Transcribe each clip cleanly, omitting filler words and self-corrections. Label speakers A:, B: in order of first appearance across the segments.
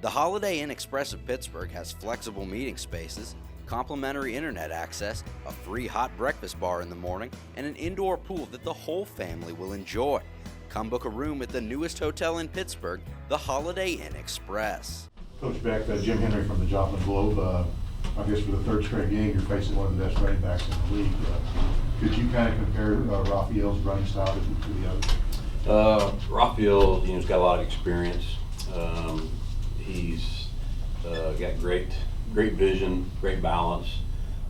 A: The Holiday Inn Express of Pittsburg has flexible meeting spaces, complimentary internet access, a free hot breakfast bar in the morning, and an indoor pool that the whole family will enjoy. Come book a room at the newest hotel in Pittsburg, the Holiday Inn Express.
B: Coach Beck, Jim Henry from the Joplin Globe. I guess for the third straight game, you're facing one of the best running backs in the league. Could you kind of compare Raphael's running style to the others?
C: Raphael, has got a lot of experience. He's got great vision, great balance.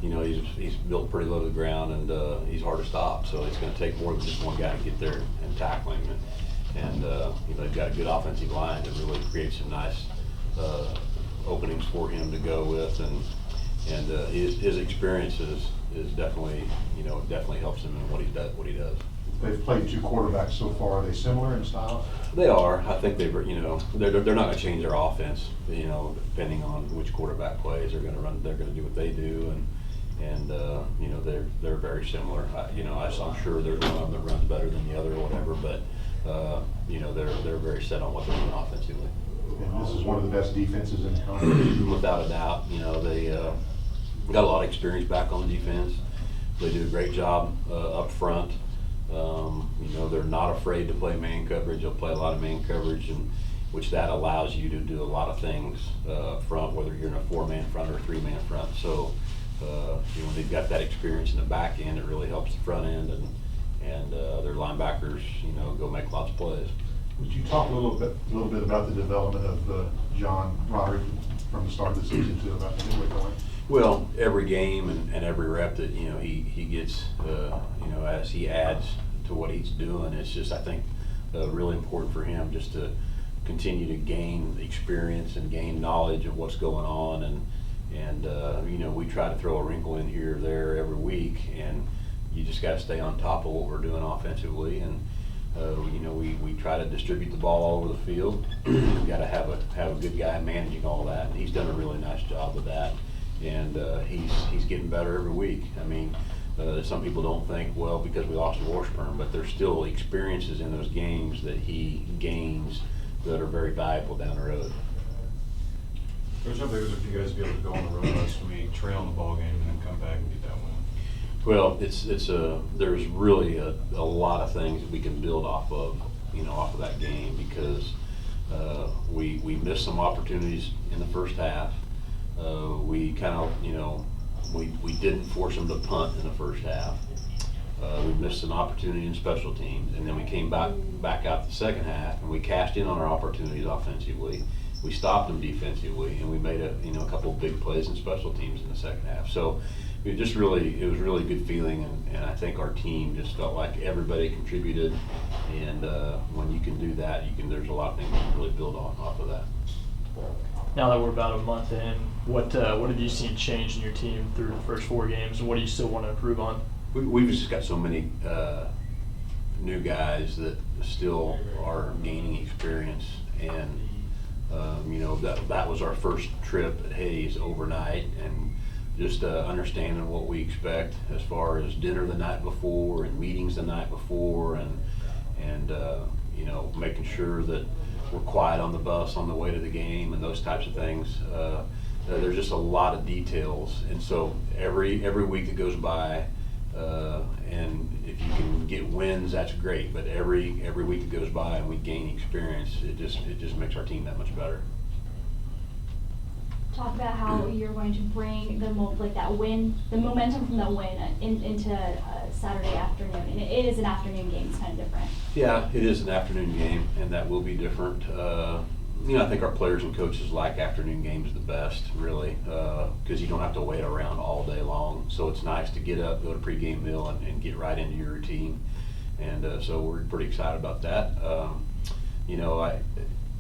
C: He's built pretty low to the ground, and he's hard to stop. So it's going to take more than just one guy to get there and tackle him. And they've got a good offensive line that really creates some nice openings for him to go with, and his experience is definitely definitely helps him in what he does.
B: They've played two quarterbacks so far. Are they similar in style?
C: They are. I think they're not going to change their offense. Depending on which quarterback plays, they're going to run. They're going to do what they do, and they're very similar. I'm sure there's one of them that runs better than the other or whatever, but they're very set on what they're doing offensively.
B: And this is one of the best defenses in the country.
C: Without a doubt. They got a lot of experience back on the defense. They do a great job up front. They're not afraid to play man coverage. They'll play a lot of man coverage, and which that allows you to do a lot of things up front, whether you're in a 4-man front or a 3-man front. So, they've got that experience in the back end. It really helps the front end, and their linebackers, go make lots of plays.
B: Would you talk a little bit about the development of John Roderick from the start of the season to about the midway point?
C: Well, every game and every rep that he gets, as he adds to what he's doing, it's just, I think, really important for him just to continue to gain experience and gain knowledge of what's going on, and we try to throw a wrinkle in here or there every week, and you just got to stay on top of what we're doing offensively, and we try to distribute the ball all over the field. We've got to have a good guy managing all that, and he's done a really nice job with that. And he's getting better every week. I mean, some people don't think, well, because we lost to Washburn, but there's still experiences in those games that he gains that are very valuable down the road.
D: Coach, how big is it for you guys to be able to go on the road last week, trail in the ball game, and then come back and get that win?
C: Well, there's really a lot of things that we can build off of that game, because we missed some opportunities in the first half. We kind of, we didn't force them to punt in the first half. We missed an opportunity in special teams, and then we came back out the second half, and we cashed in on our opportunities offensively. We stopped them defensively, and we made a couple of big plays in special teams in the second half. So it was really a good feeling, and I think our team just felt like everybody contributed, and when you can do that, there's a lot of things you can really build off of that.
E: Now that we're about a month in, what have you seen change in your team through the first 4 games, and what do you still want to improve on?
C: We've just got so many new guys that still are gaining experience, and that was our first trip at Hayes overnight, and just understanding what we expect as far as dinner the night before and meetings the night before, and making sure that we're quiet on the bus on the way to the game and those types of things. There's just a lot of details, and so every week that goes by, and if you can get wins, that's great. But every week that goes by and we gain experience, it just makes our team that much better.
F: Talk about how you're going to bring the momentum from that win into Saturday afternoon. And it is an afternoon game. It's kind of different.
C: Yeah, it is an afternoon game, and that will be different. I think our players and coaches like afternoon games the best, really, because you don't have to wait around all day long. So it's nice to get up, go to pregame meal, and get right into your routine. And so we're pretty excited about that.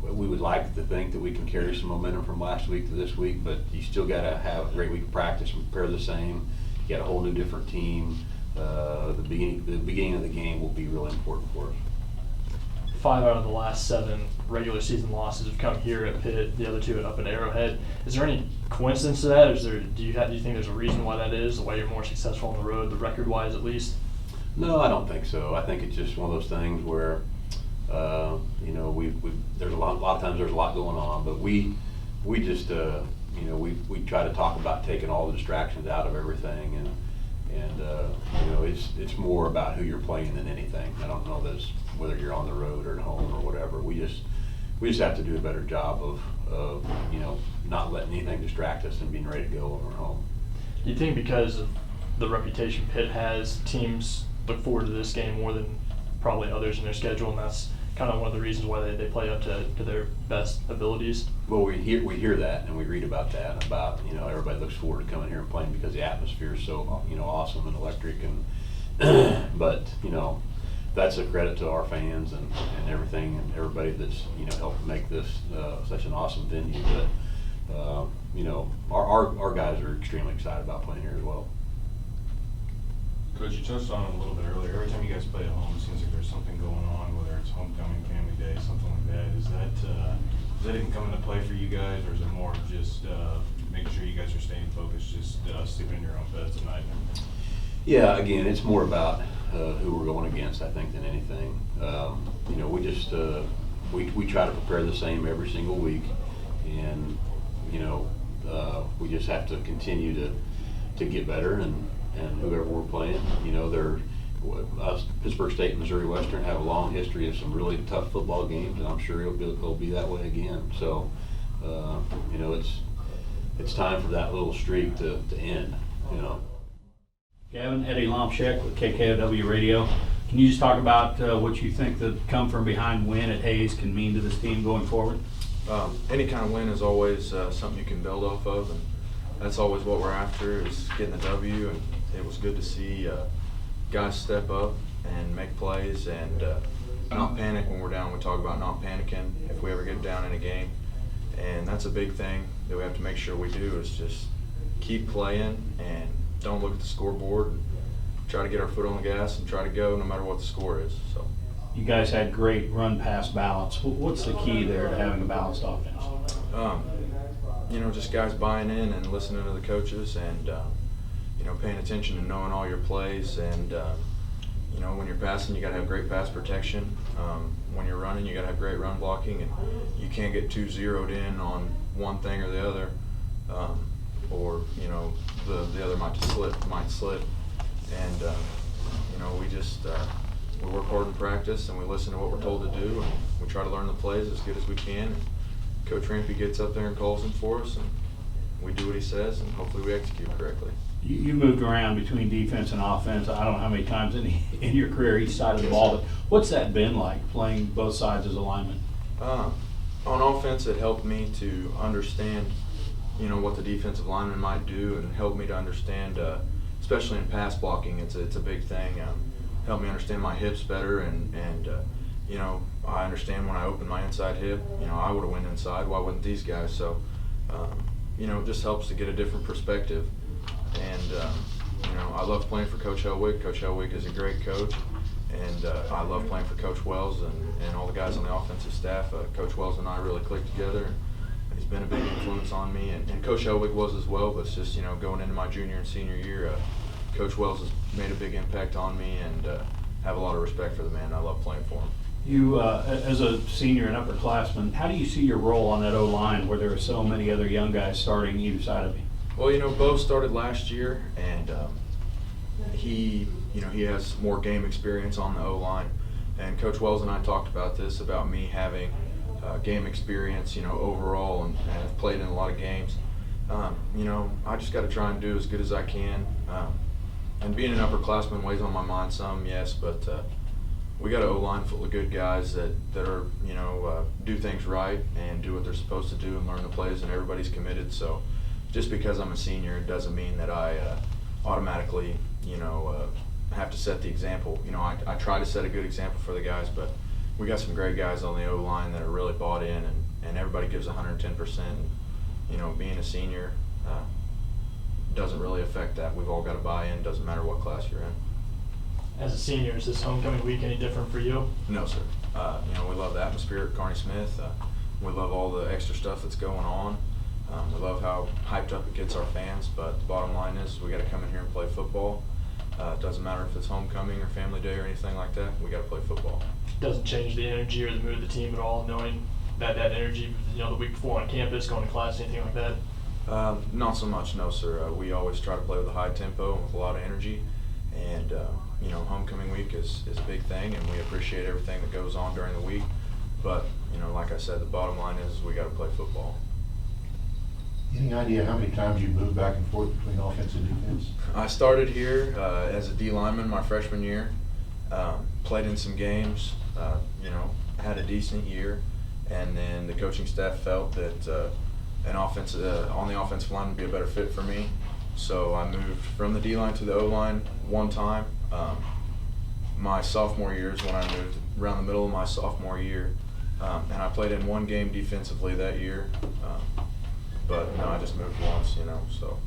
C: We would like to think that we can carry some momentum from last week to this week, but you still got to have a great week of practice and prepare the same. You got a whole new different team. The beginning of the game will be really important for us.
E: 5 out of the last 7 regular season losses have come here at Pitt, the other 2 up at Arrowhead. Is there any coincidence to that? Do you think there's a reason why that is, the way you're more successful on the road, the record-wise at least?
C: No, I don't think so. I think it's just one of those things where, there's a lot of times there's a lot going on, but we we just, you know, we try to talk about taking all the distractions out of everything, and you know, it's more about who you're playing than anything. I don't know that it's whether you're on the road or at home or whatever. We just have to do a better job of you know, not letting anything distract us and being ready to go when we're home.
E: Do you think because of the reputation Pitt has, teams look forward to this game more than probably others in their schedule, and that's kind of one of the reasons why they play up to their best abilities?
C: Well, we hear that and we read about that, about, you know, everybody looks forward to coming here and playing because the atmosphere is so, you know, awesome and electric, and but, you know, that's a credit to our fans and everything, and everybody that's, you know, helped make this such an awesome venue. But you know, our guys are extremely excited about playing here as well.
D: Coach, you touched on it a little bit earlier. Every time you guys play at home, it seems like there's something going on, whether it's homecoming, family day, something like that. Does that even come into play for you guys, or is it more of just making sure you guys are staying focused, just sleeping in your own beds at night?
C: Yeah, again, it's more about who we're going against, I think, than anything. You know, we just we try to prepare the same every single week, and you know, we just have to continue to get better, and whoever we're playing, you know, Pittsburg State and Missouri Western have a long history of some really tough football games, and I'm sure it'll be that way again. So, you know, it's time for that little streak to end, you know.
G: Gavin, Eddie Lomshek with KKOW Radio. Can you just talk about what you think the come from behind win at Hayes can mean to this team going forward?
H: Any kind of win is always something you can build off of, and that's always what we're after, is getting the W. And it was good to see guys step up and make plays and not panic when we're down. We talk about not panicking if we ever get down in a game, and that's a big thing that we have to make sure we do, is just keep playing and don't look at the scoreboard, and try to get our foot on the gas and try to go no matter what the score is. So,
G: You guys had great run-pass balance. What's the key there to having a balanced offense?
H: You know, just guys buying in and listening to the coaches, and you know, paying attention and knowing all your plays. And you know, when you're passing, you got to have great pass protection. When you're running, you got to have great run blocking, and you can't get too zeroed in on one thing or the other, or you know, the other might slip. And you know, we just we work hard in practice, and we listen to what we're told to do, and we try to learn the plays as good as we can. And Coach Rampy gets up there and calls them for us, and we do what he says, and hopefully we execute correctly.
G: You moved around between defense and offense. I don't know how many times in your career each side of the ball, but what's that been like, playing both sides as a lineman?
H: On offense, it helped me to understand, you know, what the defensive lineman might do, and helped me to understand, especially in pass blocking, it's a big thing. Helped me understand my hips better, and you know, I understand when I open my inside hip, you know, I would have went inside. Why wouldn't these guys? So, you know, it just helps to get a different perspective. And you know, I love playing for Coach Helwig. Coach Helwig is a great coach, and I love playing for Coach Wells and all the guys on the offensive staff. Coach Wells and I really clicked together. He's been a big influence on me, and Coach Helwig was as well. But it's just, you know, going into my junior and senior year, Coach Wells has made a big impact on me, and have a lot of respect for the man. I love playing for him.
G: You, as a senior and upperclassman, how do you see your role on that O-line where there are so many other young guys starting either side of you?
H: Well, you know, Bo started last year, and he has more game experience on the O-line. And Coach Wells and I talked about this, about me having game experience, you know, overall, and I've played in a lot of games. You know, I just got to try and do as good as I can. And being an upperclassman weighs on my mind some, yes, but we got an O-line full of good guys that are, you know, do things right and do what they're supposed to do and learn the plays, and everybody's committed. So just because I'm a senior, it doesn't mean that I automatically, you know, have to set the example. You know, I try to set a good example for the guys, but we got some great guys on the O-line that are really bought in, and everybody gives 110%. You know, being a senior doesn't really affect that. We've all got to buy in, doesn't matter what class you're in.
E: As a senior, is this homecoming week any different for you?
H: No, sir. You know, we love the atmosphere at Kearney Smith. We love all the extra stuff that's going on. We love how hyped up it gets our fans, but the bottom line is we got to come in here and play football. It doesn't matter if it's homecoming or family day or anything like that. We got to play football.
E: Doesn't change the energy or the mood of the team at all, knowing that energy, the week before on campus, going to class, anything like that?
H: Not so much, no sir. We always try to play with a high tempo and with a lot of energy, and homecoming week is a big thing, and we appreciate everything that goes on during the week. But like I said, the bottom line is we got to play football.
B: Any idea how many times you moved back and forth between offense and defense?
H: I started here as a D lineman my freshman year, played in some games, had a decent year, and then the coaching staff felt that an offense on the offensive line would be a better fit for me. So I moved from the D line to the O line one time. My sophomore year is when I moved, around the middle of my sophomore year, and I played in one game defensively that year. But no, I just moved once, so.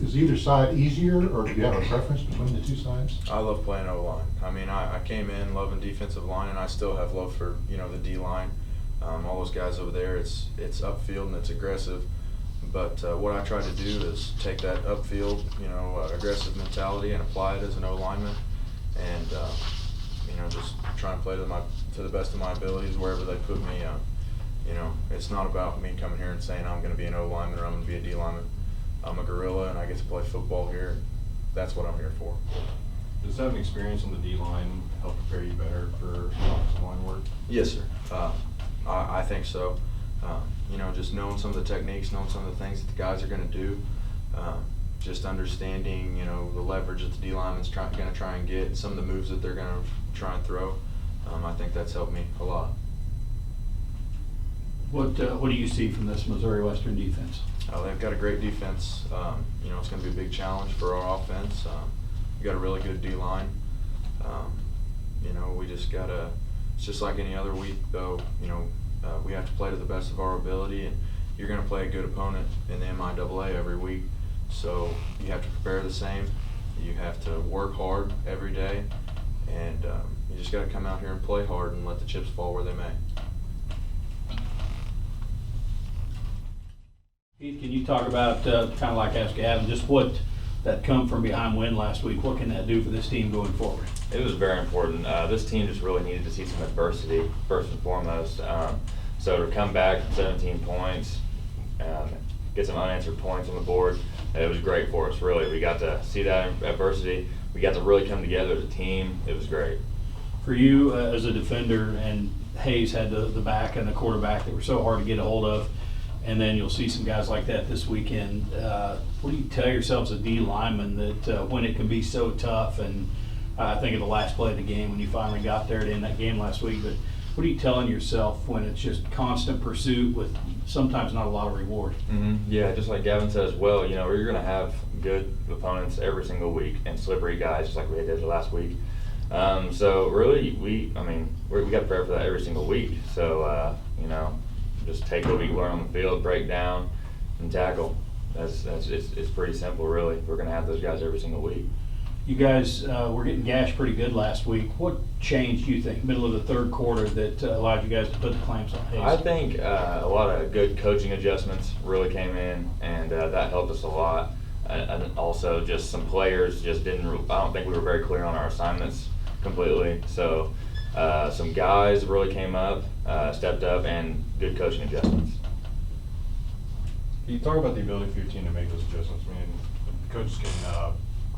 B: Is either side easier, or do you have a preference between the two sides?
H: I love playing O-line. I mean, I came in loving defensive line, and I still have love for, the D-line. All those guys over there, it's upfield and it's aggressive. But what I try to do is take that upfield, aggressive mentality and apply it as an O-lineman. And, just try and play to the best of my abilities wherever they put me. It's not about me coming here and saying I'm going to be an O-lineman or I'm going to be a D-lineman. I'm a gorilla and I get to play football here. That's what I'm here for.
D: Does having experience on the D-line help prepare you better for offensive line work?
H: Yes, sir. I think so. Just knowing some of the techniques, knowing some of the things that the guys are going to do, just understanding, the leverage that the D-lineman's going to try and get, some of the moves that they're going to try and throw. I think that's helped me a lot.
G: What do you see from this Missouri Western defense?
H: They've got a great defense. It's going to be a big challenge for our offense. We got a really good D-line. We just got to, it's just like any other week though, we have to play to the best of our ability, and you're going to play a good opponent in the MIAA every week. So you have to prepare the same. You have to work hard every day, and you just got to come out here and play hard and let the chips fall where they may.
G: Heath, can you talk about, kind of like ask Gavin, just what that come from behind win last week, what can that do for this team going forward?
I: It was very important. This team just really needed to see some adversity, first and foremost. So to come back 17 points, get some unanswered points on the board, it was great for us, really. We got to see that adversity. We got to really come together as a team. It was great.
G: For you as a defender, and Hayes had the back and the quarterback that were so hard to get a hold of, and then you'll see some guys like that this weekend. What do you tell yourself as a D lineman that when it can be so tough, and I think of the last play of the game when you finally got there to end that game last week, but what are you telling yourself when it's just constant pursuit with sometimes not a lot of reward?
I: Yeah, just like Gavin said as well, you're going to have good opponents every single week and slippery guys just like we did last week. So really, we got to prepare for that every single week. So, just take what we learn on the field, break down, and tackle. It's pretty simple, really. We're going to have those guys every single week.
G: You guys were getting gashed pretty good last week. What changed, you think, middle of the third quarter that allowed you guys to put the clamps on Hayes?
I: I think a lot of good coaching adjustments really came in, and that helped us a lot. And also just some players just I don't think we were very clear on our assignments completely. So some guys really came up, stepped up, and good coaching adjustments.
D: Can you talk about the ability for your team to make those adjustments? I mean, the coaches can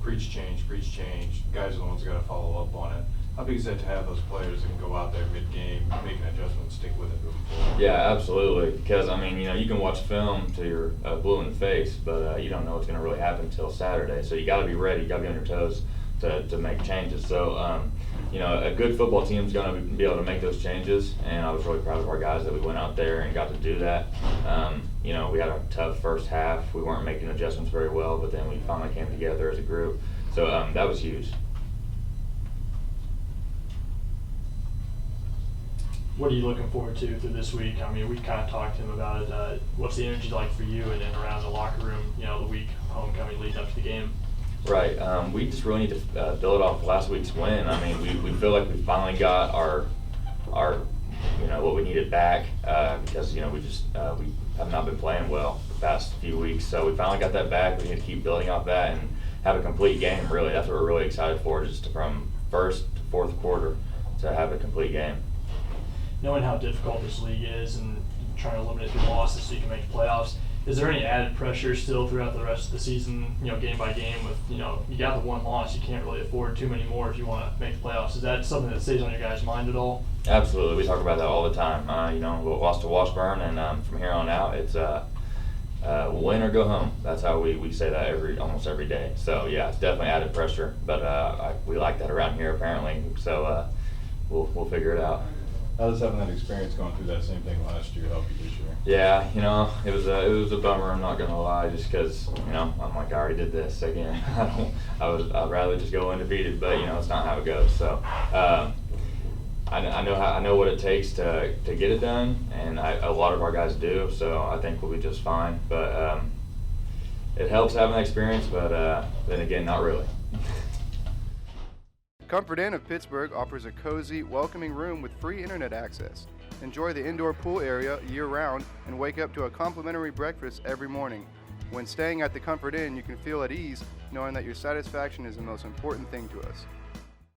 D: preach change. Guys are the ones that got to follow up on it. How big is that to have those players that can go out there mid-game, make an adjustment, and stick with it moving forward?
I: Yeah, absolutely. Because, you can watch film till you're blue in the face, but you don't know what's going to really happen until Saturday. So you got to be ready. You got to be on your toes to make changes. So, a good football team is going to be able to make those changes, and I was really proud of our guys that we went out there and got to do that. We had a tough first half. We weren't making adjustments very well, but then we finally came together as a group. So that was huge.
E: What are you looking forward to through this week? We kind of talked to him about it. What's the energy like for you and then around the locker room, the week homecoming leading up to the game?
I: Right. We just really need to build off last week's win. We feel like we finally got our what we needed back because we have not been playing well the past few weeks. So we finally got that back. We need to keep building off that and have a complete game. Really, that's what we're really excited for. Just from first to fourth quarter to have a complete game.
E: knowing how difficult this league is and trying to eliminate the losses so you can make the playoffs, is there any added pressure still throughout the rest of the season, game by game with, you got the one loss, you can't really afford too many more if you want to make the playoffs? Is that something that stays on your guys' mind at all?
I: Absolutely. We talk about that all the time. We lost to Washburn, and from here on out, it's win or go home. That's how we say that almost every day. So, yeah, it's definitely added pressure, but we like that around here apparently. So we'll figure it out.
D: How does having that experience going through that same thing last year help you this year?
I: Yeah, it was a bummer. I'm not gonna lie, just because I'm like, I already did this again. I'd rather just go undefeated, but it's not how it goes. So I know what it takes to get it done, and a lot of our guys do. So I think we'll be just fine. But it helps having that experience, but then again, not really.
J: Comfort Inn of Pittsburgh offers a cozy, welcoming room with free internet access. Enjoy the indoor pool area year-round and wake up to a complimentary breakfast every morning. When staying at the Comfort Inn, you can feel at ease knowing that your satisfaction is the most important thing to us.